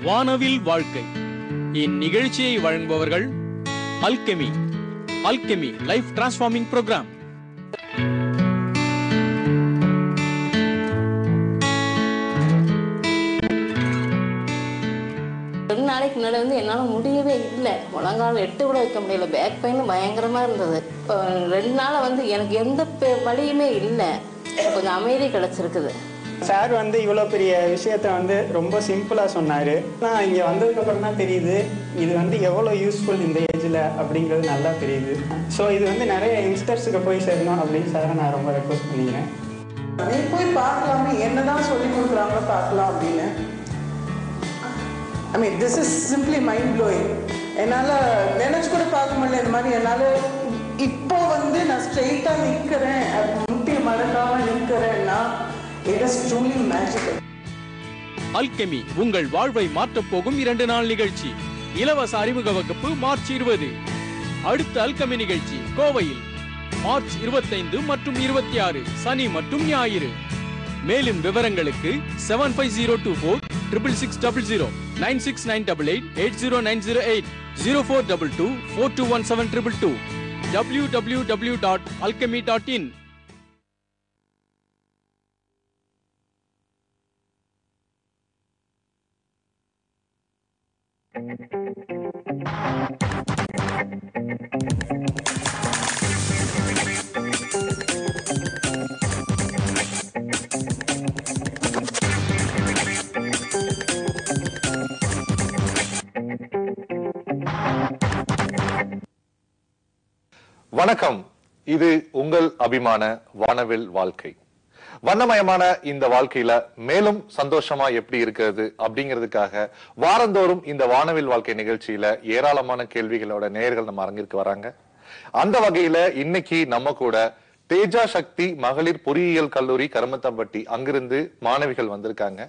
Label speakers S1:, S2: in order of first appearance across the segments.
S1: வானவில் வாழ்க்கை இந்நிகழ்ச்சியை வழங்குபவர்கள் Alchemy. Alchemy life transforming programme.
S2: ரெண்டு நாளைக்கு முன்னாடி என்னால் முடியவே இல்லை. முழங்கால் எட்டு கூட வைக்க முடியல. பேக் பெயின் பயங்கரமாக இருந்தது. இப்போ 2 நாளாக எனக்கு எந்த வலியுமே இல்லை. கொஞ்சம் அமைதி கிடச்சிருக்குது.
S3: சார் இவ்வளோ பெரிய விஷயத்த ரொம்ப சிம்பிளாக சொன்னார். நான் இங்கே வந்ததுக்கப்புறம் தான் தெரியுது இது எவ்வளோ யூஸ்ஃபுல் இந்த ஏஜில் அப்படிங்கிறது நல்லா தெரியுது. ஸோ இது நிறைய யங்ஸ்டர்ஸுக்கு போய் சேரணும் அப்படின்னு சாரை நான் ரொம்ப ரெக்வஸ்ட் பண்ணிக்கிறேன்.
S4: நீ போய் பார்க்கலாமே, என்னதான் சொல்லி கொடுக்குறாங்க பார்க்கலாம் அப்படின்னு. I mean, this is simply mind blowing. என்னால் நினச்சி கூட பார்க்க முடியல இந்த மாதிரி. என்னால் இப்போ நான் ஸ்ட்ரெயிட்டாக நிற்கிறேன், முட்டி மடங்காமல் நிற்கிறேன்னா it is truly magical.
S1: Alchemy உங்கள் வாழ்வை மாற்றப் போகும் 2 நாள் நிகழ்ச்சி. இலவச அறிமுக வகுப்பு மார்ச் 20. அடுத்த அல்கெமி நிகழ்ச்சி கோவையில் மார்ச் 25 மற்றும் 26 சனி மற்றும் ஞாயிறு. மேலும் விவரங்களுக்கு 7502466600 969888809008 0422421722 www.alchemy.in.
S5: வணக்கம். இது உங்கள் அபிமான வானவில் வாழ்க்கை. வண்ணமயமான இந்த வாழ்க்கையில மேலும் சந்தோஷமா எப்படி இருக்கிறது அப்படிங்கிறதுக்காக வாரந்தோறும் இந்த வானவில் வாழ்க்கை நிகழ்ச்சியில ஏராளமான கேள்விகளோட நேயர்கள் நம்ம அரங்கிற்கு வராங்க. அந்த வகையில இன்னைக்கு நம்ம கூட தேஜா சக்தி மகளிர் பொறியியல் கல்லூரி கருமத்தம்பட்டி அங்கிருந்து மாணவிகள் வந்திருக்காங்க.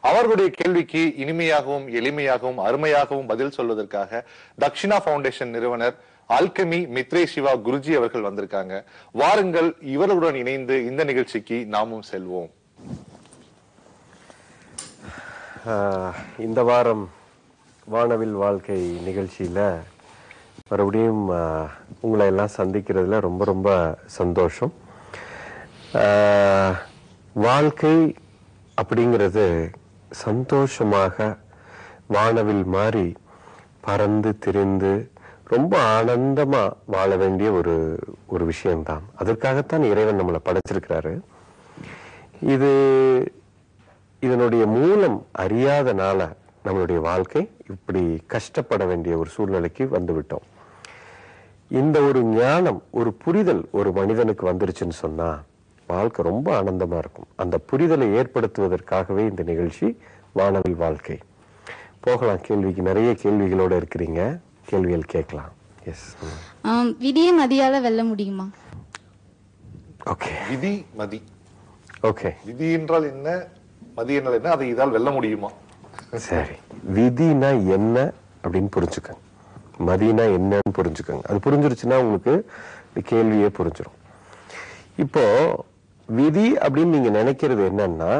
S5: அவர்களுடைய கேள்விக்கு இனிமையாகவும் எளிமையாகவும் அருமையாகவும் பதில் சொல்வதற்காக தக்ஷிணா பவுண்டேஷன் நிறுவனர் அல்கெமி மித்ரே சிவா குருஜி அவர்கள் வந்திருக்காங்க. வாருங்கள், இவர்களுடன் இணைந்து இந்த நிகழ்ச்சிக்கு நாமும் செல்வோம்.
S6: இந்த வாரம் வானவில் வாழ்க்கை நிகழ்ச்சியில மறுபடியும் உங்களை எல்லாம் சந்திக்கிறதுல ரொம்ப ரொம்ப சந்தோஷம். வாழ்க்கை அப்படிங்கிறது சந்தோஷமாக வானவில் மாதிரி பறந்து திரிந்து ரொம்ப ஆனந்தமா வாழ வேண்டிய ஒரு விஷயம்தான். அதற்காகத்தான் இறைவன் நம்மளை படைச்சிருக்கிறாரு. இதனுடைய மூலம் அறியாதனால நம்மளுடைய வாழ்க்கை இப்படி கஷ்டப்பட வேண்டிய ஒரு சூழ்நிலைக்கு வந்து விட்டோம். இந்த ஒரு ஞானம், ஒரு புரிதல் ஒரு மனிதனுக்கு வந்துருச்சுன்னு சொன்னா வாழ்க்கை ரொம்ப ஆனந்தமா இருக்கும். அந்த புரிதலை ஏற்படுத்துவதற்காகவே இந்த நிகழ்ச்சி வானவில் வாழ்க்கை. போகலாம், கேள்விக்கு நிறைய கேள்விகளோட இருக்கிறீங்க, கேள்விகள் கேட்கலாம். எஸ்.
S7: விதியை மதியால வெல்ல முடியுமா?
S5: ஓகே. விதி மதி.
S6: ஓகே.
S5: விதி என்றால் என்ன, மதி என்றால் என்ன, அதை இதால் வெல்ல முடியுமா?
S6: சரி, விதினா என்ன அப்படின்னு புரிஞ்சுக்கங்க, மதினா என்னன்னு புரிஞ்சுக்கங்க. அது புரிஞ்சிருச்சுன்னா உங்களுக்கு இந்த கேள்வியே புரிஞ்சிடும். இப்போ விதி அப்படின்னு நீங்க நினைக்கிறது என்னன்னா,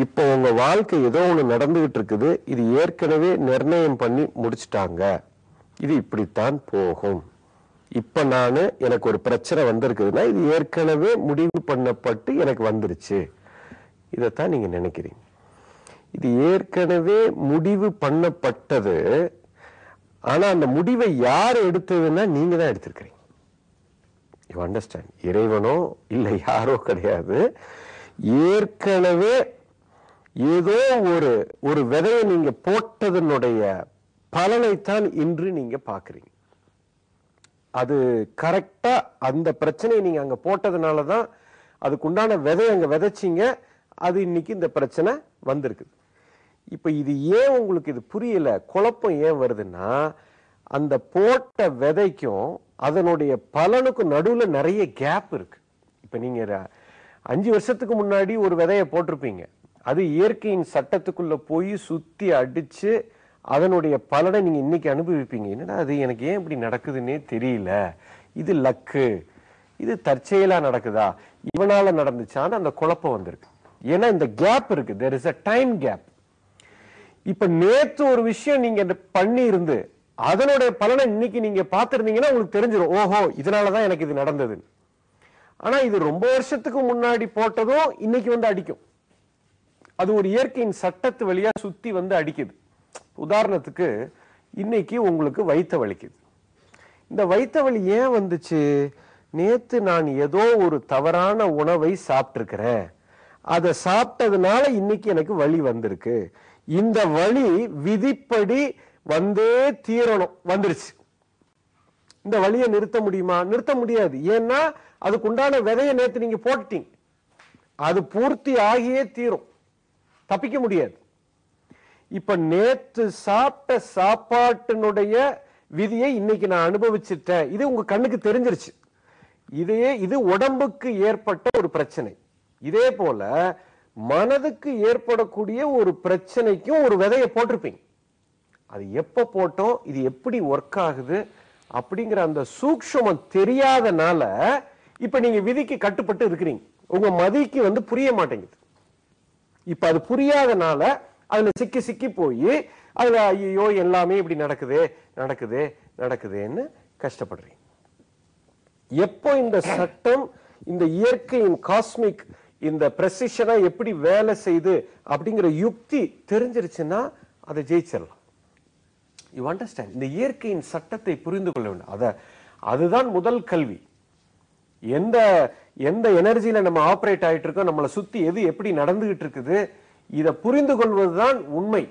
S6: இப்போ உங்க வாழ்க்கை ஏதோ ஒண்ணு நடந்துகிட்டு இருக்குது, இது ஏற்கனவே நிர்ணயம் பண்ணி முடிச்சுட்டாங்க, இது இப்படித்தான் போகும். இப்ப எனக்கு ஒரு பிரச்சனை வந்திருக்குதுன்னா இது ஏற்கனவே முடிவு பண்ணப்பட்டு எனக்கு வந்துருச்சு, இதைத்தான் நீங்க நினைக்கிறீங்க. இது ஏற்கனவே முடிவு பண்ணப்பட்டது. ஆனா அந்த முடிவை யார் எடுத்ததுன்னா நீங்க தான் எடுத்திருக்கிறீங்க. You understand? இறைவனோ இல்ல யாரோ கிடையாது. ஏற்கனவே ஏதோ ஒரு விதையை நீங்க போட்டதனுடைய பலனைத்தான் இன்று நீங்க பாக்குறீங்க. அது கரெக்டா அந்த பிரச்சனையை நீங்க அங்க போட்டதுனாலதான் அதுக்குண்டான விதை அங்க விதைச்சிங்க, அது இன்னைக்கு இந்த பிரச்சனை வந்திருக்குது. இப்ப இது ஏன் உங்களுக்கு இது புரியல, குழப்பம் ஏன் வருதுன்னா, அந்த போட்ட விதைக்கும் அதனுடைய பலனுக்கும் நடுவுல நிறைய கேப் இருக்கு. இப்ப நீங்க 5 வருஷத்துக்கு முன்னாடி ஒரு விதையை போட்டிருப்பீங்க, அது இயற்கையின் சட்டத்துக்குள்ள போய் சுத்தி அடிச்சு அதனுடைய பலனை நீங்க இன்னைக்கு அனுபவிப்பீங்க. என்னடா அது எனக்கு ஏன் இப்படி நடக்குதுன்னே தெரியல, இது லக்கு, இது தற்செயலா நடக்குதா, இவனால நடந்துச்சான்னு அந்த குழப்பம் வந்திருக்கு. ஏன்னா இந்த கேப் இருக்கு, there is a time gap. இப்ப நேத்து ஒரு விஷயம் நீங்க பண்ணி இருந்து அதனுடைய பலனை இன்னைக்கு நீங்க பார்த்திருந்தீங்கன்னா உங்களுக்கு தெரிஞ்சிடும், ஓஹோ இதனாலதான் எனக்கு இது நடந்தது. ஆனா இது ரொம்ப வருஷத்துக்கு முன்னாடி போட்டதும் இன்னைக்கு வந்து அடிக்கும். அது ஒரு இயற்கையின் சட்டத்து வழியா சுத்தி வந்து அடிக்குது. உதாரணத்துக்கு இன்னைக்கு உங்களுக்கு வயித்த வலிக்குது. இந்த வயித்த வலி ஏன் வந்துச்சு? நேத்து நான் ஏதோ ஒரு தவறான உணவை சாப்பிட்டிருக்கிறேன், அதை சாப்பிட்டதுனால இன்னைக்கு எனக்கு வலி வந்திருக்கு. இந்த வலி விதிப்படி வந்தே தீரணும், வந்துருச்சு. இந்த வலியை நிறுத்த முடியுமா? நிறுத்த முடியாது. ஏன்னா அதுக்குண்டான விதையை நேத்து நீங்க போட்டுட்டீங்க, அது பூர்த்தி ஆகியே தீரும், தப்பிக்க முடியாது. இப்ப நேத்து சாப்பிட்ட சாப்பாட்டினுடைய விதியை இன்னைக்கு நான் அனுபவிச்சுட்டேன், இது உங்க கண்ணுக்கு தெரிஞ்சிருச்சு. இது உடம்புக்கு ஏற்பட்ட ஒரு பிரச்சனை. இதே போல மனதுக்கு ஏற்படக்கூடிய ஒரு பிரச்சனைக்கும் ஒரு விதையை போட்டிருப்பீங்க. அது எப்ப போட்டோம், இது எப்படி ஒர்க் ஆகுது அப்படிங்கிற அந்த சூக்ஷ்மம் தெரியாதனால இப்ப நீங்க விதிக்கு கட்டுப்பட்டு இருக்கிறீங்க. உங்க மதிக்கு வந்து புரிய மாட்டேங்குது. இப்ப அது புரியாதனால அதுல சிக்கி சிக்கி போய் அதுல ஐயோ எல்லாமே இப்படி நடக்குதுன்னு கஷ்டப்படுறீங்க. எப்போ இந்த சட்டம், இந்த இயற்கையின் காஸ்மிக் இந்த பிரசிஷனா எப்படி வேலை செய்து அப்படிங்கிற யுக்தி தெரிஞ்சிருச்சுன்னா அதை ஜெயிச்சிடலாம். You understand? இந்த இயற்கையின் சட்டத்தை புரிந்து கொள்ள வேண்டும். அதுதான் முதல் கல்வி. எந்த எந்த எனர்ஜியில நம்ம ஆபரேட் ஆயிட்டு இருக்கோம், நம்மளை சுத்தி எது எப்படி நடந்துகிட்டு இருக்குது, இதை புரிந்து கொள்வதுதான் உண்மை.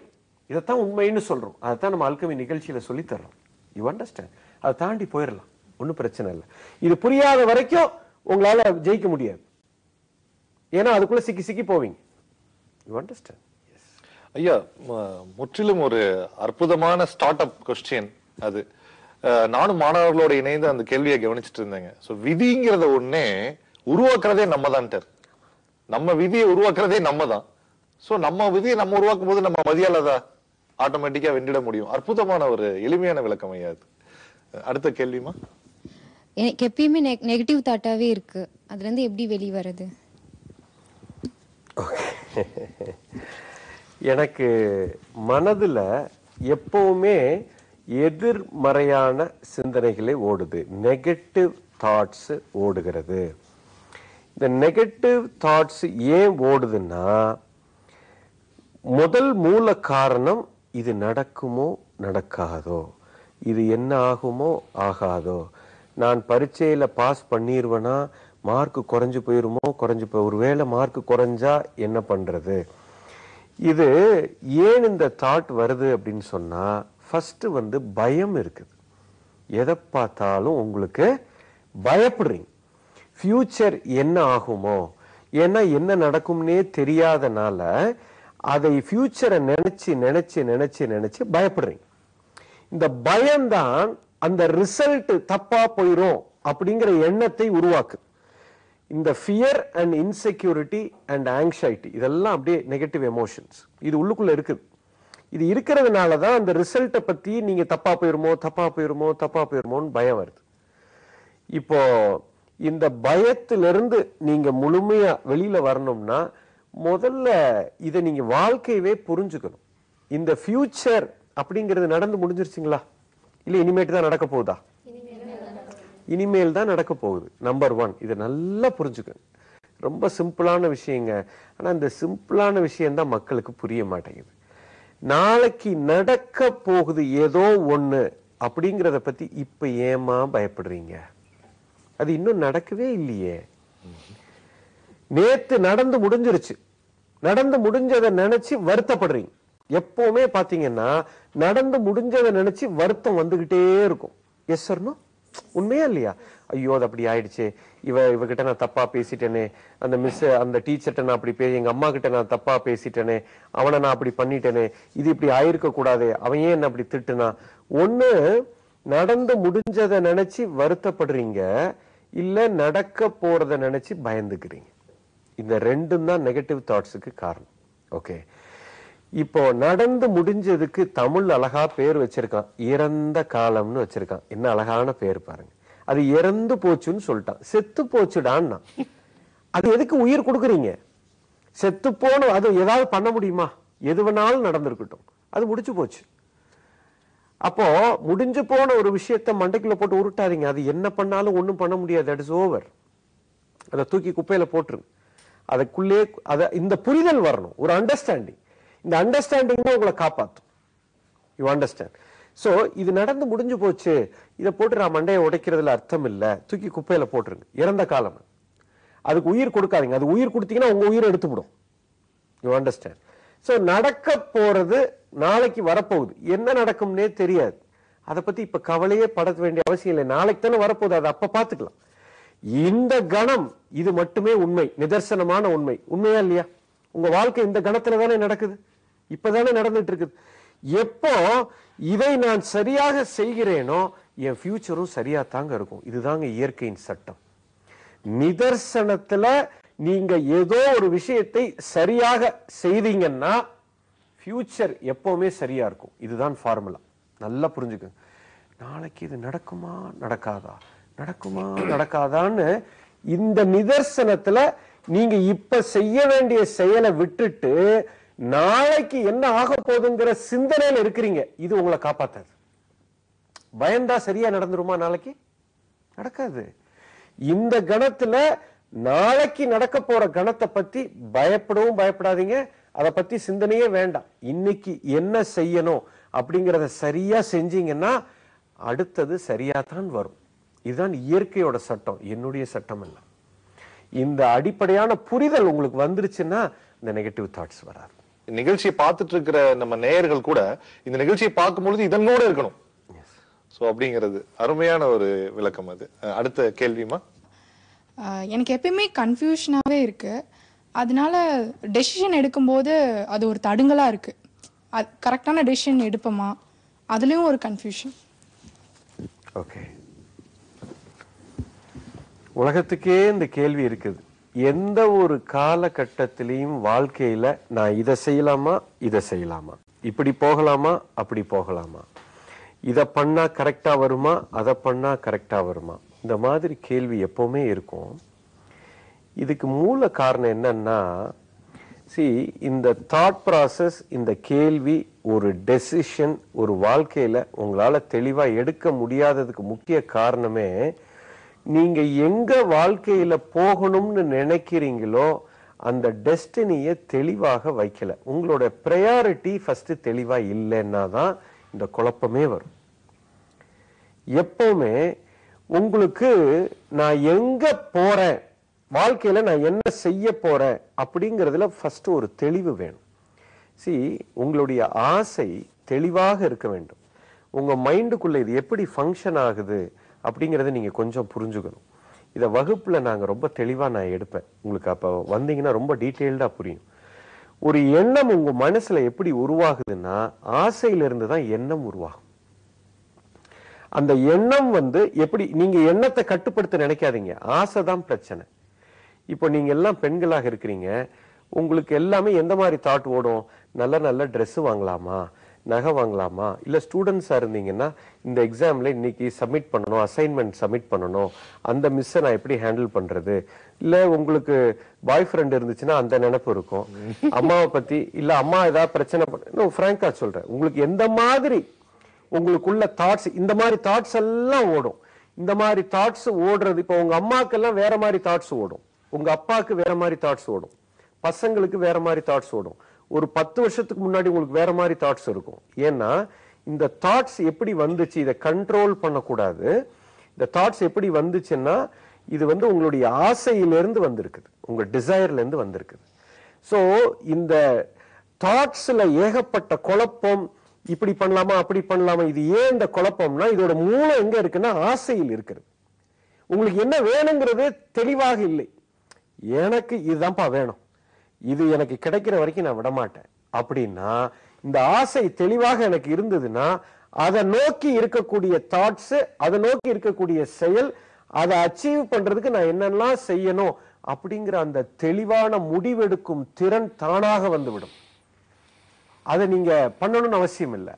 S6: இதைத்தான் உண்மைன்னு சொல்றோம். அதைத்தான் நம்ம அல்கெமி நிகழ்ச்சியில சொல்லி தர்றோம். You understand? அதை தாண்டி போயிடலாம், ஒன்னும் பிரச்சனை இல்லை. இது புரியாத வரைக்கும் உங்களால ஜெயிக்க முடியாது. ஏன்னா அதுக்குள்ள சிக்கி சிக்கி போவீங்க. You understand?
S5: ஐயா, முற்றிலும் ஒரு அற்புதமான ஸ்டார்ட் அப் கொஸ்டின் அது. நானும் மாணவர்களோட இணைந்து அந்த கேள்வியை கவனிச்சுட்டு இருந்தேங்க. சோ விதிங்கிறத ஒண்ணே உருவாக்குறதே நம்ம தான். நம்ம விதியை உருவாக்குறதே நம்ம தான். சோ நம்ம விதியை நம்ம உருவாக்கும் போது நம்ம மதியாலதா ஆட்டோமேட்டிக்கா வென்றிட முடியும். அற்புதமான ஒரு எளிமையான விளக்கம் ஐயா அது. அடுத்த கேள்விமா.
S8: எனக்கு எப்பயுமே நெகட்டிவ் தாட்டாவே இருக்கு, அதுல இருந்து எப்படி வெளியே வர்றது?
S6: எனக்கு மனதுல எப்பவுமே எதிர்மறையான சிந்தனைகளே ஓடுது, நெகட்டிவ் தாட்ஸ் ஓடுகிறது. இந்த நெகட்டிவ் தாட்ஸ் ஏன் ஓடுதுன்னா, முதல் மூல காரணம் இது நடக்குமோ நடக்காதோ, இது என்ன ஆகுமோ ஆகாதோ, நான் பரீட்சையில பாஸ் பண்ணிடுவேனா, மார்க் குறைஞ்சு போயிருமோ ஒருவேளை மார்க் குறைஞ்சா என்ன பண்றது. இது ஏன் இந்த தாட் வருது அப்படின்னு சொன்னா, ஃபர்ஸ்ட் வந்து பயம் இருக்குது. எதை பார்த்தாலும் உங்களுக்கு பயப்படுறீங்க. ஃபியூச்சர் என்ன ஆகுமோ, ஏன்னா என்ன நடக்கும்னே தெரியாதனால அதை ஃபியூச்சரை நினைச்சு பயப்படுறீங்க. இந்த பயம்தான் அந்த ரிசல்ட் தப்பா போயிரும் அப்படிங்கிற எண்ணத்தை உருவாக்கு. இந்த fear and insecurity and anxiety இதெல்லாம் அப்படியே நெகட்டிவ் எமோஷன்ஸ் இது உள்ளுக்குள்ள இருக்குது. இது இருக்கிறதுனால தான் அந்த ரிசல்ட்டை பத்தி நீங்க தப்பா போயிருமோன்னு பயம் வருது. இப்போ இந்த பயத்திலிருந்து நீங்க முழுமையா வெளியில வரணும்னா முதல்ல இதை நீங்க வாழ்க்கையவே புரிஞ்சுக்கணும். இந்த ஃபியூச்சர் அப்படிங்கிறது நடந்து முடிஞ்சிருச்சுங்களா, இல்ல இனிமேட்டு தான் நடக்க போகுதா? இனிமேல் தான் நடக்க போகுது. நம்பர் 1 இதை நல்லா புரிஞ்சுக்கணும். ரொம்ப சிம்பிளான விஷயங்க. ஆனா இந்த சிம்பிளான விஷயம் தான் மக்களுக்கு புரிய மாட்டேங்குது. நாளைக்கு நடக்க போகுது ஏதோ ஒண்ணு அப்படிங்கறத பத்தி இப்ப ஏமா பயப்படுறீங்க? அது இன்னும் நடக்கவே இல்லையே. நேத்து நடந்து முடிஞ்சிருச்சு, நடந்து முடிஞ்சதை நினைச்சு வருத்தப்படுறீங்க. எப்பவுமே பாத்தீங்கன்னா நடந்து முடிஞ்சதை நினைச்சு வருத்தம் வந்துகிட்டே இருக்கும். Yes sir no? உண்மையா இல்லையா? ஐயோ அது அப்படி ஆயிடுச்சு, இவகிட்ட நான் தப்பா பேசிட்டேனே, அந்த மிஸ் அந்த டீச்சர்ட்ட நான் அப்படி எங்க அம்மா கிட்ட நான் தப்பா பேசிட்டேனே, அவனை நான் அப்படி பண்ணிட்டேனே, இது இப்படி ஆயிருக்க கூடாதே, அவன் ஏன் என்ன அப்படி திட்டுனா. ஒண்ணு நடந்து முடிஞ்சதை நினைச்சு வருத்தப்படுறீங்க, இல்ல நடக்க போறதை நினைச்சு பயந்துக்கிறீங்க. இந்த ரெண்டும் தான் நெகட்டிவ் தாட்ஸுக்கு காரணம். ஓகே, இப்போ நடந்து முடிஞ்சதுக்கு தமிழ் அழகா பேர் வச்சிருக்கான், இறந்த காலம்னு வச்சிருக்கான். என்ன அழகான பேர் பாருங்க. அது இறந்து போச்சுன்னு சொல்லிட்டான், செத்து போச்சுடான்னா. அது எதுக்கு உயிர் கொடுக்குறீங்க? செத்து போன அது ஏதாவது பண்ண முடியுமா? எது வேணாலும் நடந்திருக்கட்டும், அது முடிஞ்சு போச்சு. அப்போ முடிஞ்சு போன ஒரு விஷயத்த மண்டைக்குள்ள போட்டு உருட்டாதீங்க. அது என்ன பண்ணாலும் ஒண்ணும் பண்ண முடியாது. That is over. அதை தூக்கி குப்பையில போட்டுருங்க. அதுக்குள்ளே இந்த புரிதல் வரணும், ஒரு அண்டர்ஸ்டாண்டிங். இந்த அண்டர்ஸ்டாண்டிங் தான் உங்களை காப்பாற்றும். You understand? சோ இது நடந்து முடிஞ்சு போச்சு, இதை போட்டு நான் மண்டையை உடைக்கிறதுல அர்த்தம் இல்லை, தூக்கி குப்பையில போட்டுருங்க. இறந்த காலம். அதுக்கு உயிர் கொடுக்காதீங்க. அது உயிர் கொடுத்தீங்கன்னா உங்க உயிரை எடுத்துவிடும். You understand? சோ நடக்க போறது நாளைக்கு வரப்போகுது, என்ன நடக்கும்னே தெரியாது. அதை பத்தி இப்ப கவலையே பட வேண்டிய அவசியம் இல்லை. நாளைக்கு தானே வரப்போகுது, அதை அப்ப பாத்துக்கலாம். இந்த கணம் இது மட்டுமே உண்மை, நிதர்சனமான உண்மை. உண்மையா இல்லையா? உங்க வாழ்க்கை இந்த கணத்துல தானே நடக்குது, இப்பதானே நடந்துட்டு இருக்குது. எப்போ இதை நான் சரியாக செய்கிறேனோ என் ஃபியூச்சரும் சரியா தாங்க இருக்கும். இதுதாங்க இயற்கையின் சட்டம். நிதர்சனத்துல நீங்க ஏதோ ஒரு விஷயத்தை சரியாக செய்தீங்கன்னா ஃபியூச்சர் எப்பவுமே சரியா இருக்கும். இதுதான் ஃபார்முலா. நல்லா புரிஞ்சுக்கங்க. நாளைக்கு இது நடக்குமா நடக்காதா, நடக்குமா நடக்காதான்னு இந்த நிதர்சனத்துல நீங்க இப்ப செய்ய வேண்டிய செயலை விட்டுட்டு நாளைக்கு என்ன ஆக போகுதுங்கிற சிந்தனையில இருக்கிறீங்க. இது உங்களை காப்பாத்தாது. பயந்தா சரியா நடந்துருமா? நாளைக்கு நடக்காது. இந்த கணத்துல நாளைக்கு நடக்க போற கணத்தை பத்தி பயப்படவும் பயப்படாதீங்க. அதை பத்தி சிந்தனையே வேண்டாம். இன்னைக்கு என்ன செய்யணும் அப்படிங்கறத சரியா செஞ்சீங்கன்னா அடுத்தது சரியா தான் வரும். இதுதான் இயற்கையோட சட்டம், என்னுடைய சட்டம் இல்ல. இந்த அடிப்படையான புரிதல் உங்களுக்கு வந்துருச்சுன்னா இந்த நெகட்டிவ் தாட்ஸ் வராது.
S5: நிகழ்ச்சியை பார்த்துட்டு இருக்கிற நம்ம நேயர்கள் கூட இந்த நிகழ்ச்சியை பார்க்கும் பொழுது இதனோட இருக்கணும். சோ அப்படிங்கிறது அருமையான ஒரு விளக்கம். அது அடுத்த கேள்விமா.
S9: எனக்கு எப்பயுமே கன்ஃபியூஷனாகவே இருக்கு. அதனால டெசிஷன் எடுக்கும்போது அது ஒரு தடுங்கலா இருக்கு. அது கரெக்டான டெசிஷன் எடுப்போமா, அதுலயும் ஒரு கன்ஃபியூஷன்.
S6: ஓகே, உலகத்துக்கே இந்த கேள்வி இருக்குது. எந்த ஒரு காலகட்டத்திலையும் வாழ்க்கையில நான் இதை செய்யலாமா இதை செய்யலாமா, இப்படி போகலாமா அப்படி போகலாமா, இதை பண்ணா கரெக்டா வருமா அதை பண்ணா கரெக்டா வருமா, இந்த மாதிரி கேள்வி எப்பவுமே இருக்கும். இதுக்கு மூல காரணம் என்னன்னா, இந்த தாட் ப்ராசஸ், இந்த கேள்வி, ஒரு டெசிஷன் ஒரு வாழ்க்கையில உங்களால தெளிவா எடுக்க முடியாததுக்கு முக்கிய காரணமே நீங்க எங்க வாழ்க்கையில போகணும்னு நினைக்கிறீங்களோ அந்த டெஸ்டினியை தெளிவாக வைக்கல. உங்களோட ப்ரையாரிட்டி ஃபர்ஸ்ட் தெளிவா இல்லைன்னா தான் இந்த குழப்பமே வரும். எப்பவுமே உங்களுக்கு நான் எங்க போறேன், வாழ்க்கையில நான் என்ன செய்ய போறேன் அப்படிங்கிறதுல ஃபர்ஸ்ட் ஒரு தெளிவு வேணும். உங்களுடைய ஆசை தெளிவாக இருக்க வேண்டும். உங்க மைண்டுக்குள்ள இது எப்படி ஃபங்க்ஷன் ஆகுது அப்படிங்கறத நீங்க கொஞ்சம் புரிஞ்சுக்கணும். இத வகுப்புல நாங்க ரொம்ப தெளிவா நான் எடுப்பேன். உங்களுக்கு அப்ப வந்தீங்கன்னா ரொம்ப டீடைல்டா புரியும். ஒரு எண்ணம் உங்க மனசுல எப்படி உருவாகுதுன்னா ஆசையிலிருந்து தான் எண்ணம் உருவாகும். அந்த எண்ணம் எப்படி, நீங்க எண்ணத்தை கட்டுப்படுத்த நினைக்காதீங்க, ஆசைதான் பிரச்சனை. இப்போ நீங்க எல்லாம் பெண்களாக இருக்கிறீங்க, உங்களுக்கு எல்லாமே எந்த மாதிரி தாட் ஓடும்? நல்ல நல்ல ட்ரெஸ் வாங்கலாமா, நகை வாங்கலாமா, இல்ல ஸ்டூடெண்ட்ஸா இருந்தீங்கன்னா இந்த எக்ஸாம்ல இன்னைக்கு சப்மிட் பண்ணணும், அசைன்மெண்ட் சப்மிட் பண்ணணும், அந்த மிஸ்ஸை நான் எப்படி ஹேண்டில் பண்றது, இல்ல உங்களுக்கு பாய் ஃப்ரெண்ட் இருந்துச்சுன்னா அந்த நினைப்பு இருக்கும். அம்மாவை பத்தி, இல்ல அம்மா ஏதாவது பிரச்சனை பண்ண, ஃப்ராங்கா சொல்றேன், உங்களுக்கு எந்த மாதிரி உங்களுக்குள்ள தாட்ஸ், இந்த மாதிரி தாட்ஸ் எல்லாம் ஓடும். இந்த மாதிரி தாட்ஸ் ஓடுறது, இப்போ உங்க அம்மாக்கு எல்லாம் வேற மாதிரி தாட்ஸ் ஓடும், உங்க அப்பாவுக்கு வேற மாதிரி தாட்ஸ் ஓடும், பசங்களுக்கு வேற மாதிரி தாட்ஸ் ஓடும். ஒரு 10 வருஷத்துக்கு முன்னாடி உங்களுக்கு வேற மாதிரி தாட்ஸ் இருக்கும். ஏன்னா இந்த தாட்ஸ் எப்படி வந்துச்சு, இதை கண்ட்ரோல் பண்ணக்கூடாது. இந்த தாட்ஸ் எப்படி வந்துச்சுன்னா இது உங்களுடைய ஆசையிலிருந்து வந்திருக்குது, உங்க டிசைர்ல இருந்து வந்திருக்குது. சோ இந்த தாட்ஸ்ல ஏகப்பட்ட குழப்பம், இப்படி பண்ணலாமா அப்படி பண்ணலாமா. இது ஏன் இந்த குழப்பம்னா இதோட மூலம் எங்க இருக்குன்னா ஆசையில் இருக்கிறது. உங்களுக்கு என்ன வேணுங்கிறது தெளிவாக இல்லை. எனக்கு இதுதான்ப்பா வேணும், இது எனக்கு கிடைக்கிற வரைக்கும் நான் விட மாட்டேன் அப்படின்னா, இந்த ஆசை தெளிவாக எனக்கு இருந்ததுன்னா அதை நோக்கி இருக்கக்கூடிய தாட்ஸ், அதை நோக்கி இருக்கக்கூடிய செயல், அதை அச்சீவ் பண்றதுக்கு நான் என்னெல்லாம் செய்யணும் அப்படிங்கிற அந்த தெளிவான முடிவெடுக்கும் திறன் தானாக வந்துவிடும். அதை நீங்க பண்ணணும்னு அவசியம் இல்லை.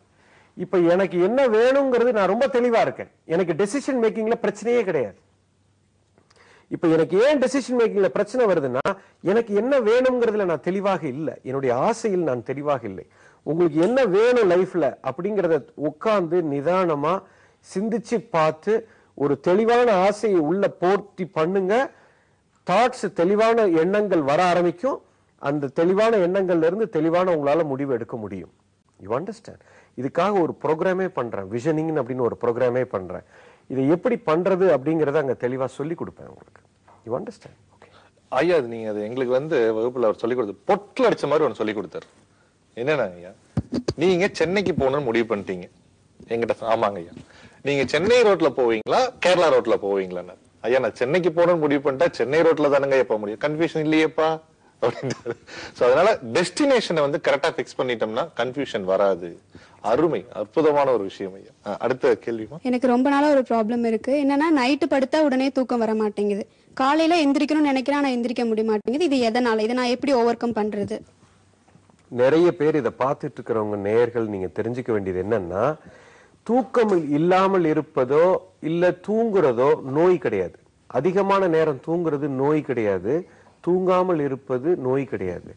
S6: இப்ப எனக்கு என்ன வேணுங்கிறது நான் ரொம்ப தெளிவா இருக்கேன், எனக்கு டெசிஷன் மேக்கிங்ல பிரச்சனையே கிடையாது. இப்ப எனக்கு ஏன் டெசிஷன் மேக்கிங்ல பிரச்சனை வருதுன்னா, எனக்கு என்ன வேணுங்கிறதுல நான் தெளிவாக இல்லை, என்னுடைய ஆசையில் நான் தெளிவாக இல்லை. உங்களுக்கு என்ன வேணும் லைஃப்ல அப்படிங்கறத உட்கார்ந்து நிதானமா சிந்திச்சு பார்த்து ஒரு தெளிவான ஆசையை உள்ள போர்த்தி பண்ணுங்க. தாட்ஸ், தெளிவான எண்ணங்கள் வர ஆரம்பிக்கும். அந்த தெளிவான எண்ணங்கள்ல இருந்து தெளிவான உங்களால முடிவு எடுக்க முடியும். You understand? இதுக்காக ஒரு ப்ரோக்ராமே பண்றேன், விஷனிங் அப்படின்னு ஒரு ப்ரோக்ராமே பண்றேன். இதை எப்படி பண்றது அப்படிங்கறத அங்க தெளிவா சொல்லி கொடுப்பேன் உங்களுக்கு. You understand?
S5: ஐயா நீங்க அது எங்களுக்கு வகுப்புல அவர் சொல்லி கொடுத்து பொட்டில் அடிச்ச மாதிரி ஒன்று சொல்லி கொடுத்தாரு. என்னன்னா ஐயா, நீங்க சென்னைக்கு போகணும்னு முடிவு பண்ணிட்டீங்க என்கிட்ட. ஆமாங்க ஐயா. நீங்க சென்னை ரோட்ல போவீங்களா கேரளா ரோட்ல போவீங்களா? ஐயா நான் சென்னைக்கு போகணும்னு முடிவு பண்ணிட்டா சென்னை ரோட்ல தானுங்க எப்ப முடியும், கன்ஃபியூஷன் இல்லையேப்பா அப்படின்றாரு. சோ அதனால டெஸ்டினேஷனை கரெக்டா பிக்ஸ் பண்ணிட்டோம்னா கன்ஃபியூஷன் வராது. அருமை, அற்புதமான ஒரு விஷயம் ஐயா. அடுத்த கேள்விமா.
S10: எனக்கு ரொம்ப நாளா ஒரு ப்ராப்ளம் இருக்கு. என்னன்னா நைட்டு படுத்தா உடனே தூக்கம் வர மாட்டேங்குது. காலையில எந்திரிக்கணும்னு நினைக்கிறேன், ஆனா எந்திரிக்க முடிய மாட்டேங்குது. இது எதனால? இதை நான் எப்படி ஓவர் கம் பண்றது?
S6: நிறைய பேர் இதை பார்த்துட்டு இருக்கிறவங்க நேயர்கள் நீங்க தெரிஞ்சுக்க வேண்டியது என்னன்னா, தூக்கம் இல்லாமல் இருப்பதோ இல்ல தூங்குறதோ நோய் கிடையாது. அதிகமான நேரம் தூங்குறது நோய் கிடையாது, தூங்காமல் இருப்பது நோய் கிடையாது.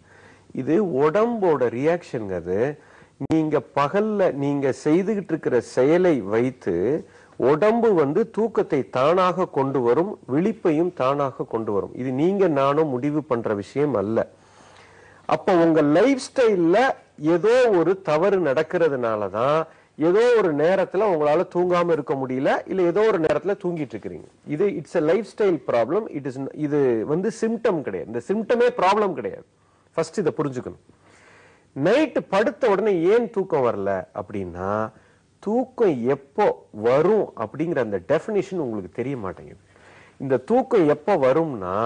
S6: இது உடம்போட ரியாக்ஷன். அது நீங்க பகல்ல நீங்க செய்துகிட்டு இருக்கிற செயலை வைத்து உடம்பு தூக்கத்தை தானாக கொண்டு வரும், விழிப்பையும் தானாக கொண்டு வரும். இது நீங்க நானும் முடிவு பண்ற விஷயம் அல்ல. அப்ப உங்க லைஃப் ஸ்டைல்ல ஏதோ ஒரு தவறு நடக்கிறதுனாலதான் ஏதோ ஒரு நேரத்துல உங்களால தூங்காம இருக்க முடியல, இல்ல ஏதோ ஒரு நேரத்துல தூங்கிட்டு இருக்கிறீங்க. இது it's a life style problem. இது சிம்டம் கிடையாது. இந்த சிம்டமே ப்ராப்ளம் கிடையாது. ஃபர்ஸ்ட் இதை புரிஞ்சுக்கணும். நைட்டு படுத்த உடனே ஏன் தூக்கம் வரல அப்படின்னா, தூக்கம் எப்போ வரும் அப்படிங்கிற அந்த டெஃபினிஷன் உங்களுக்கு தெரிய மாட்டேங்குது. இந்த தூக்கம் எப்போ வரும்னா,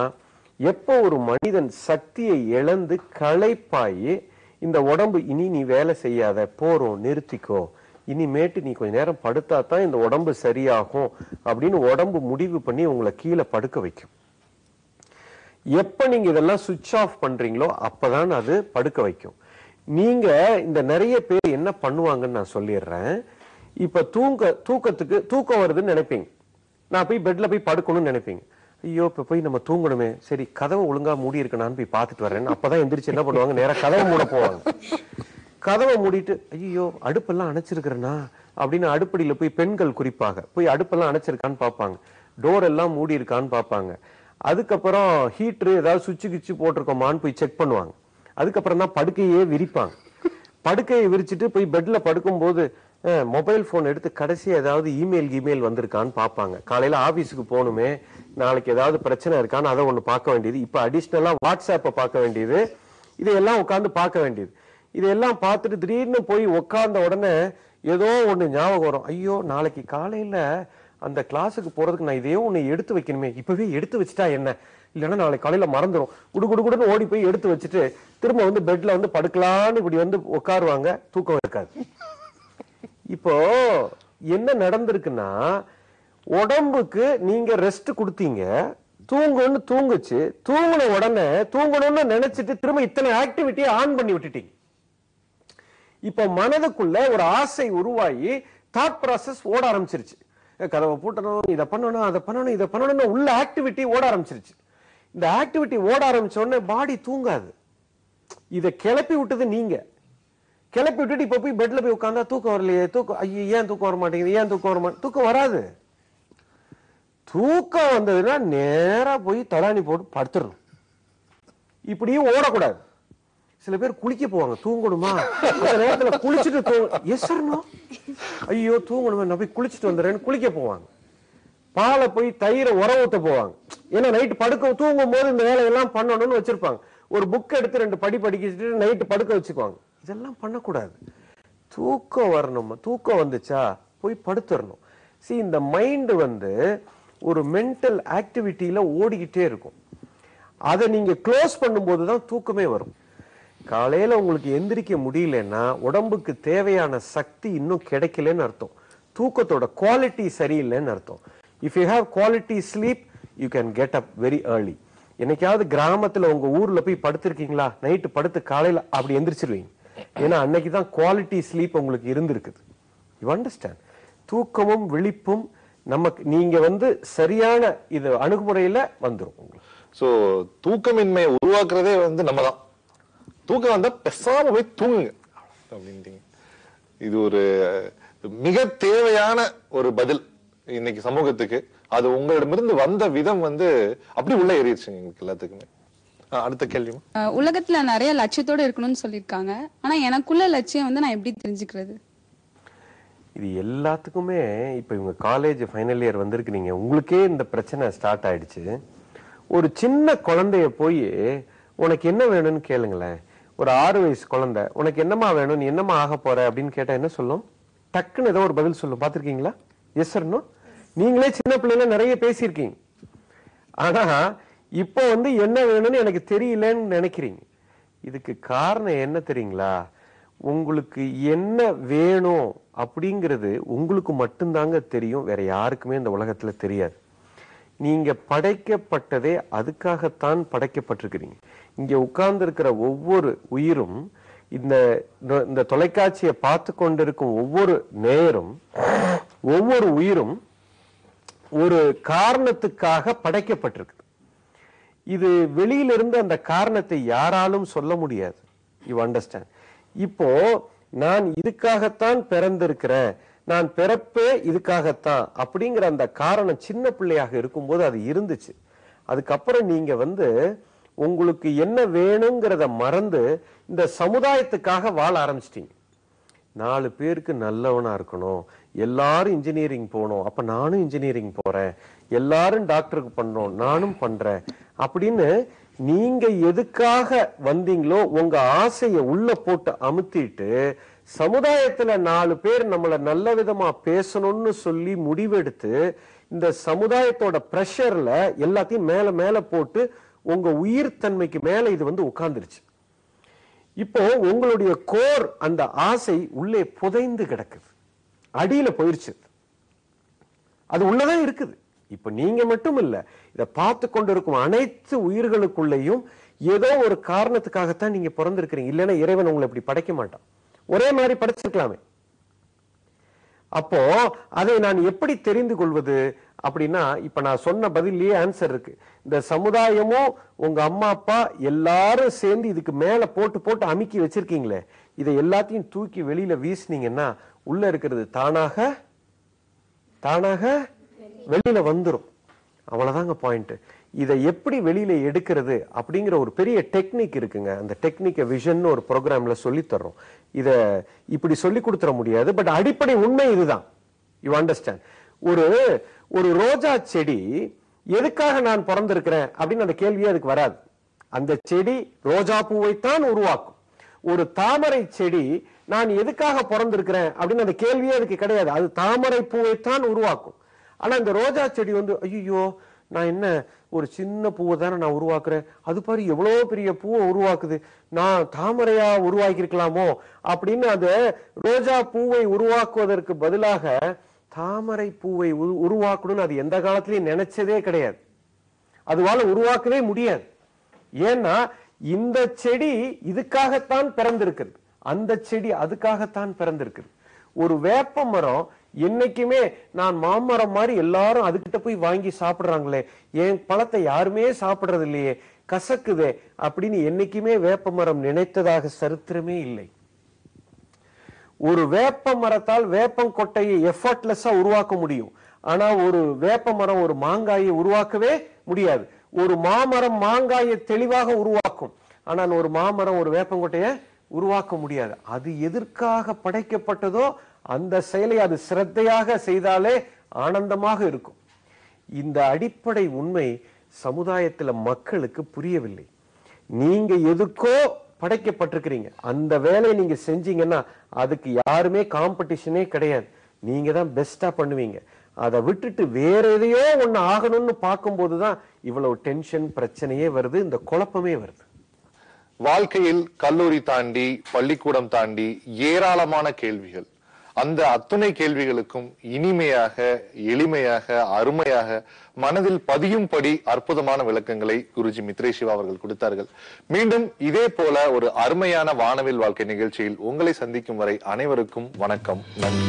S6: எப்போ ஒரு மனிதன் சக்தியை இழந்து களைப்பாயி இந்த உடம்பு இனி நீ வேலை செய்யாத, போறோம் நிறுத்திக்கோ, இனிமேட்டு நீ கொஞ்ச நேரம் படுத்தா தான் இந்த உடம்பு சரியாகும் அப்படின்னு உடம்பு முடிவு பண்ணி உங்களை கீழே படுக்க வைக்கும். எப்ப நீங்க இதெல்லாம் சுவிட்ச் ஆஃப் பண்றீங்களோ அப்பதான் அது படுக்க வைக்கும். நீங்க இந்த நிறைய பேர் என்ன பண்ணுவாங்கன்னு நான் சொல்லிடுறேன். இப்ப தூக்கம் வருதுன்னு நினைப்பீங்க, நான் போய் பெட்ல போய் படுக்கணும்னு நினைப்பீங்க. ஐயோ இப்ப போய் நம்ம தூங்கணுமே, சரி கதவை ஒழுங்கா மூடி இருக்கணான்னு போய் பார்த்துட்டு வரேன். அப்பதான் எந்திரிச்சு என்ன பண்ணுவாங்க, நேரா கதவை மூட போவாங்க. கதவை மூடிட்டு ஐயோ அடுப்பெல்லாம் அணைச்சிருக்கிறேனா அப்படின்னு அடுப்படியில போய் பெண்கள் குறிப்பாக போய் அடுப்பெல்லாம் அணைச்சிருக்கான்னு பார்ப்பாங்க, டோர் எல்லாம் மூடி இருக்கான்னு பார்ப்பாங்க. அதுக்கப்புறம் ஹீட்ரு ஏதாவது சுவிட்சு கிச்சு போட்டிருக்கோமான்னு போய் செக் பண்ணுவாங்க. அதுக்கப்புறம் தான் படுக்கையே விரிப்பாங்க. படுக்கையை விரிச்சிட்டு போய் பெட்ல படுக்கும் போது மொபைல் போன் எடுத்து கடைசியா ஏதாவது இமெயில் வந்திருக்கான்னு பார்ப்பாங்க. காலையில ஆபீஸுக்கு போகணுமே, நாளைக்கு ஏதாவது பிரச்சனை இருக்கான்னு அதை ஒண்ணு பார்க்க வேண்டியது. இப்ப அடிஷ்னலா வாட்ஸ்அப்பை பார்க்க வேண்டியது, இதையெல்லாம் உட்காந்து பார்க்க வேண்டியது. இதையெல்லாம் பார்த்துட்டு திடீர்னு போய் உட்கார்ந்த உடனே ஏதோ ஒண்ணு ஞாபகம் வரும். ஐயோ நாளைக்கு காலையில அந்த கிளாஸுக்கு போறதுக்கு நான் இதையோ ஒண்ணு எடுத்து வைக்கணுமே, இப்பவே எடுத்து வச்சுட்டா என்ன, இல்லைன்னா நாளைக்கு காலையில மறந்துடும். குடுகுடுன்னு ஓடி போய் எடுத்து வச்சுட்டு திரும்ப பெட்ல படுக்கலான்னு இப்படி உட்காருவாங்க, தூக்கம் இருக்காது. இப்போ என்ன நடந்திருக்குன்னா, உடம்புக்கு நீங்க ரெஸ்ட் கொடுத்தீங்க, தூங்குன்னு தூங்குச்சு, தூங்குன உடனே தூங்கணும்னு நினைச்சிட்டு திரும்ப இத்தனை ஆக்டிவிட்டியை ஆன் பண்ணி விட்டுட்டீங்க. இப்ப மனதுக்குள்ள ஒரு ஆசை உருவாகி தாட் ப்ராசஸ் ஓட ஆரம்பிச்சிருச்சு. கதவை பூட்டணும், இதை பண்ணணும், அதை பண்ணணும், இதை பண்ணணும், உள்ள ஆக்டிவிட்டி ஓட ஆரம்பிச்சிருச்சு. இந்த ஆக்டிவிட்டி ஓட ஆரம்பிச்ச உடனே பாடி தூங்காது. இதை கிளப்பி விட்டது நீங்க. கிளப்பி விட்டுட்டு இப்ப போய் பெட்ல போய் உட்கார்ந்தா தூக்கம் வரலையே, ஐயோ ஏன் தூக்கம் வர மாட்டேங்குது, ஏன் தூக்கம் வர மாட்டேங்குது, தூக்கம் வராது. தூக்கம் வந்ததுன்னா நேரா போய் தலாணி போட்டு படுத்துடணும். இப்படியும் ஓடக்கூடாது. சில பேர் குளிக்க போவாங்க, தூங்கணுமா அந்த நேரத்துல குளிச்சுட்டு ஐயோ தூங்கணுமா நான் போய் குளிச்சுட்டு வந்துடுறேன்னு குளிக்க போவாங்க. பாலை போய் தயிரை உர ஊத்த போவாங்க. ஏன்னா நைட்டு படுக்க தூங்கும் போது இந்த வேலையெல்லாம் பண்ணணும்னு வச்சிருப்பாங்க. ஒரு புக் எடுத்து 2 படி படிக்கிட்டு நைட்டு படுக்க வச்சுக்குவாங்க. இதெல்லாம் பண்ணக்கூடாது. தூக்கம் வரணும். தூக்கம் வந்துச்சா போய் படுத்துடணும். இந்த மைண்ட் ஒரு மென்டல் ஆக்டிவிட்டியில ஓடிக்கிட்டே இருக்கும். அதை நீங்க க்ளோஸ் பண்ணும்போது தான் தூக்கமே வரும். காலையில உங்களுக்கு எந்திரிக்க முடியலன்னா உடம்புக்கு தேவையான சக்தி இன்னும் கிடைக்கலன்னு அர்த்தம். தூக்கத்தோட குவாலிட்டி சரியில்லைன்னு அர்த்தம். If you have quality sleep you can get up very early. என்னைக்காவது கிராமத்துல உங்க ஊர்ல போய் படுத்திருக்கீங்களா, நைட்டு படுத்து காலையில அப்படி எந்திரிச்சிருவீங்க. ஏன்னா அன்னைக்குதான் குவாலிட்டி ஸ்லீப் உங்களுக்கு இருந்திருக்குது. You understand? தூக்கமும் விழிப்பும் நமக்கு நீங்க சரியான இது அணுகுமுறையில வந்துடும் உங்களுக்கு.
S5: சோ தூக்கமின்மையை உருவாக்குறதே நம்ம தான். தூக்கம் வந்தா பெசாம போய் தூங்குங்க. அப்படின்ட்டீங்க. இது ஒரு மிக தேவையான ஒரு பதில் இன்னைக்கு சமூகத்துக்கு. அது உங்களிடமிருந்து வந்த விதம் வந்து அப்படி உள்ள ஏறிடுச்சுங்க எங்களுக்கு எல்லாத்துக்குமே. அடுத்த கேள்வி.
S11: உலகத்துல நிறைய லட்சியத்தோட இருக்கணும்னு சொல்லியிருக்காங்க. ஆனா எனக்குள்ள லட்சியம் வந்து நான் எப்படி தெரிஞ்சுக்கிறது?
S6: இது எல்லாத்துக்குமே இப்ப இவங்க காலேஜ் ஃபைனல் இயர் வந்திருக்கீங்க, உங்களுக்கே இந்த பிரச்சனை ஸ்டார்ட் ஆயிடுச்சு. ஒரு சின்ன குழந்தைய போய் உனக்கு என்ன வேணும்னு கேளுங்களேன். ஒரு 6 வயசு குழந்தை உனக்கு என்னமா வேணும், நீ என்னமா ஆக போற அப்படின்னு கேட்டா என்ன சொல்லும்? டக்குன்னு ஏதோ ஒரு பதில் சொல்லும். பாத்திருக்கீங்களா? Yes or no? நீங்களே சின்ன பிள்ளைல நிறைய பேசியிருக்கீங்க. ஆனா இப்போ வந்து என்ன வேணும்னு எனக்கு தெரியலன்னு நினைக்கிறீங்க. இதுக்கு காரணம் என்ன தெரியுங்களா? உங்களுக்கு என்ன வேணும் அப்படிங்கிறது உங்களுக்கு மட்டும்தாங்க தெரியும், வேற யாருக்குமே இந்த உலகத்துல தெரியாது. நீங்க படைக்கப்பட்டதே அதுக்காகத்தான் படைக்கப்பட்டிருக்கிறீங்க. இங்க உட்கார்ந்து இருக்கிற ஒவ்வொரு உயிரும், இந்த தொலைக்காட்சியை பார்த்து கொண்டிருக்கும் ஒவ்வொரு நேயரும், ஒவ்வொரு உயிரும் ஒரு காரணத்துக்காக படைக்கப்பட்டிருக்கு. இது வெளியிலிருந்து அந்த காரணத்தை யாராலும் சொல்ல முடியாது. You understand? இப்போ நான் இதுக்காகத்தான் பிறந்திருக்கிறேன், நான் பிறப்பே இதுக்காகத்தான் அப்படிங்கிற அந்த காரணம் சின்ன பிள்ளையாக இருக்கும்போது அது இருந்துச்சு. அதுக்கப்புறம் நீங்க வந்து உங்களுக்கு என்ன வேணுங்கிறத மறந்து இந்த சமுதாயத்துக்காக வாழ ஆரம்பிச்சிட்டீங்க. 4 பேருக்கு நல்லவனா இருக்கணும், எல்லாரும் இன்ஜினியரிங் போகணும், அப்ப நானும் இன்ஜினியரிங் போறேன், எல்லாரும் டாக்டருக்கு பண்றோம் நானும் பண்றேன் அப்படின்னு நீங்க எதுக்காக வந்தீங்களோ உங்க ஆசையை உள்ள போட்டு அமுத்திட்டு சமுதாயத்துல 4 பேர் நம்மள நல்ல விதமா பேசணும்னு சொல்லி முடிவெடுத்து இந்த சமுதாயத்தோட பிரஷர்ல எல்லாத்தையும் மேல மேல போட்டு உங்க உயிர் தன்மைக்கு மேல இது வந்து உட்கார்ந்துருச்சு. இப்போ உங்களுடைய கோர் அந்த ஆசை உள்ளே புதைந்து கிடக்குது, அடியில போயிருச்சு. அது உள்ளதான் இருக்குது. இப்ப நீங்க மட்டும் இல்ல, இத பார்த்து கொண்டிருக்கும் அனைத்து உயிர்களுக்குள்ளேயும் ஏதோ ஒரு காரணத்துக்காகத்தான் நீங்க பிறந்திருக்கிறீங்க. இல்லைன்னா இறைவன் உங்களை இப்படி படைக்க மாட்டான். ஒரே மாதிரி படைச்சிருக்கலாமே. அப்போ அதை நான் எப்படி தெரிந்து கொள்வது அப்படின்னா, இப்ப நான் சொன்ன பதிலேயே ஆன்சர் இருக்கு. இந்த சமுதாயமும் உங்க அம்மா அப்பா எல்லாரும் சேர்ந்து இதுக்கு மேல போட்டு போட்டு அமுக்கி வச்சிருக்கீங்களே, இதை எல்லாத்தையும் தூக்கி வெளியில வீசினீங்கன்னா உள்ள இருக்கிறது தானாக தானாக வெளியில வந்துரும். அவ்வளவுதாங்க பாயிண்ட். இதை எப்படி வெளியில எடுக்கிறது அப்படிங்கிற ஒரு பெரிய டெக்னிக் இருக்குங்க. அந்த டெக்னிக்கை விஷன் ஒரு ப்ரோக்ராம்ல சொல்லி தர்றோம். இத இப்படி சொல்லி கொடுத்துட முடியாது, பட் அடிப்படை உண்மை இதுதான். You understand? ஒரு ரோஜா செடி எதுக்காக நான் பிறந்திருக்கிறேன் அப்படின்னு அந்த கேள்வியே அதுக்கு வராது. அந்த செடி ரோஜா பூவைத்தான் உருவாக்கும். ஒரு தாமரை செடி நான் எதுக்காக பிறந்திருக்கிறேன் அப்படின்னு அந்த கேள்வியே அதுக்கு கிடையாது, அது தாமரை பூவைத்தான் உருவாக்கும். ஆனா இந்த ரோஜா செடி வந்து ஐயோ நான் என்ன ஒரு சின்ன பூவை தானே நான் உருவாக்குறேன், அது பாரு எவ்வளவு பெரிய பூவை உருவாக்குது, நான் தாமரையா உருவாக்கி இருக்கலாமோ அப்படின்னு அந்த ரோஜா பூவை உருவாக்குவதற்கு பதிலாக தாமரை பூவை உருவாக்கணும்னு அது எந்த காலத்திலயும் நினைச்சதே கிடையாது. அதுவால உருவாக்கவே முடியாது. ஏன்னா இந்த செடி இதுக்காகத்தான் பிறந்திருக்கிறது, அந்த செடி அதுக்காகத்தான் பிறந்திருக்கிறது. ஒரு வேப்ப மரம் என்னைக்குமே நான் மாமரம் மாதிரி எல்லாரும் அதுகிட்ட போய் வாங்கி சாப்பிடுறாங்களே, என் பழத்தை யாருமே சாப்பிடுறது இல்லையே, கசக்குதே அப்படின்னு என்னைக்குமே வேப்ப மரம் நினைத்ததாக சரித்திரமே இல்லை. ஒரு வேப்ப மரத்தால் வேப்பங்கொட்டையை எஃபர்ட்லெஸ்ஸா உருவாக்க முடியும். ஆனா ஒரு வேப்ப மரம் ஒரு மாங்காயை உருவாக்கவே முடியாது. ஒரு மாமரம் மாங்காயை தெளிவாக உருவாக்கும், ஆனால் ஒரு மாமரம் ஒரு வேப்பங்கொட்டையை உருவாக்க முடியாது. அது எதற்காக படைக்கப்பட்டதோ அந்த செயலை அது சிரத்தையாக செய்தாலே ஆனந்தமாக இருக்கும். இந்த அடிப்படை உண்மை சமுதாயத்துல மக்களுக்கு புரியவில்லை. நீங்க எதுக்கோ படைக்கப்பட்டிருக்கிறீங்க, அந்த வேலையை நீங்க செஞ்சீங்கன்னா அதுக்கு யாருமே காம்படிஷனே கிடையாது, நீங்க தான் பெஸ்டா பண்ணுவீங்க. அதை விட்டுட்டு வேற எதையோ ஒண்ணு ஆகணும்னு பார்க்கும்போதுதான் இவ்வளவு டென்ஷன் பிரச்சனையே வருது, இந்த குழப்பமே வருது.
S5: வாழ்க்கையில் கல்லூரி தாண்டி பள்ளிக்கூடம் தாண்டி ஏராளமான கேள்விகள். அந்த அத்துணை கேள்விகளுக்கும் இனிமையாக, எளிமையாக, அருமையாக மனதில் பதியும்படி அற்புதமான விளக்கங்களை குருஜி மித்ரேஷ் சிவா அவர்கள் கொடுத்தார்கள். மீண்டும் இதே போல ஒரு அருமையான வானவில் வாழ்க்கை நிகழ்ச்சியில் உங்களை சந்திக்கும் வரை அனைவருக்கும் வணக்கம், நன்றி.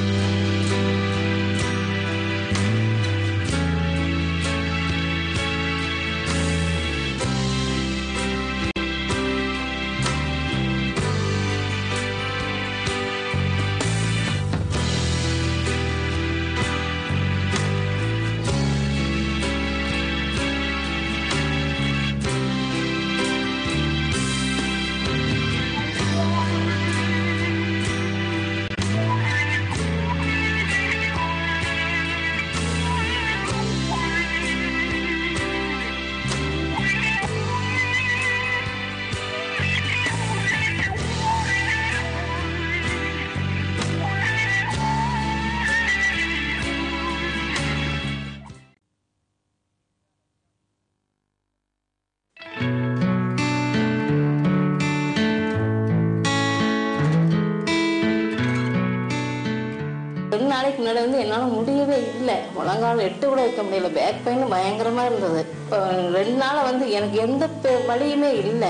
S2: நாளைக்கு முன்னாடி வந்து என்னால் முடியவே இல்லை, முழங்கால் எட்டு கூட வைக்க முடியல, பேக் பெயின் பயங்கரமாக இருந்தது. இப்போ 2 நாளாக வந்து எனக்கு எந்த வலியுமே இல்லை,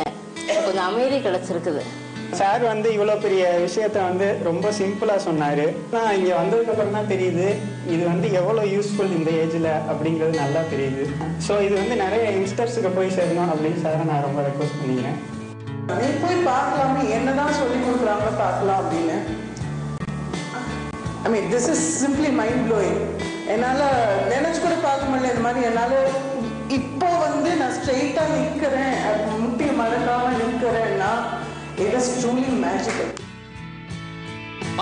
S2: கொஞ்சம் அமைதி கிடைச்சிருக்குது.
S3: சார் வந்து இவ்வளோ பெரிய விஷயத்த வந்து ரொம்ப சிம்பிளாக சொன்னார். நான் இங்கே வந்ததுக்கப்புறம் தான் தெரியுது இது வந்து எவ்வளோ யூஸ்ஃபுல் இந்த ஏஜில் அப்படிங்கிறது நல்லா தெரியுது. ஸோ இது வந்து நிறைய யங்ஸ்டர்ஸுக்கு போய் சேரணும் அப்படின்னு சாரை நான் ரொம்ப ரெக்வஸ்ட் பண்ணிக்கிறேன்.
S4: நீ போய் பார்க்கலாமே, என்னதான் சொல்லி கொடுக்குறாங்களோ பார்க்கலாம் அப்படின்னு. I mean this is simply mind blowing. என்னால் நினச்சி கூட பார்க்க முடியல இந்த மாதிரி. என்னால் இப்போ வந்து நான் ஸ்ட்ரெயிட்டாக நிற்கிறேன், முட்டி மடக்காம நிற்கிறேன்னா it is truly magical.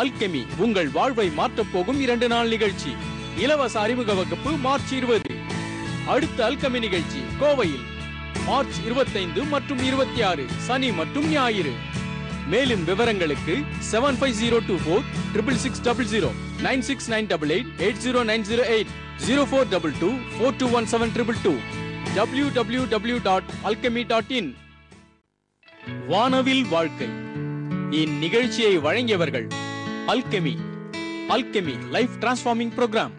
S1: Alchemy உங்கள் வாழ்வை மாற்றப் போகும் 2 நாள் நிகழ்ச்சி. இலவச அறிமுக வகுப்பு மார்ச் 20. அடுத்த அல்கெமி நிகழ்ச்சி கோவையில் மார்ச் 25 மற்றும் 26 சனி மற்றும் ஞாயிறு. மேலும் விவரங்களுக்கு 7502466600 96988 80908 0422421722 www.alchemy.in. வானவில் வாழ்க்கை இந்நிகழ்ச்சியை வழங்கியவர்கள் அல்கெமி லைஃப் டிரான்ஸ்ஃபார்மிங் ப்ரோக்ராம்.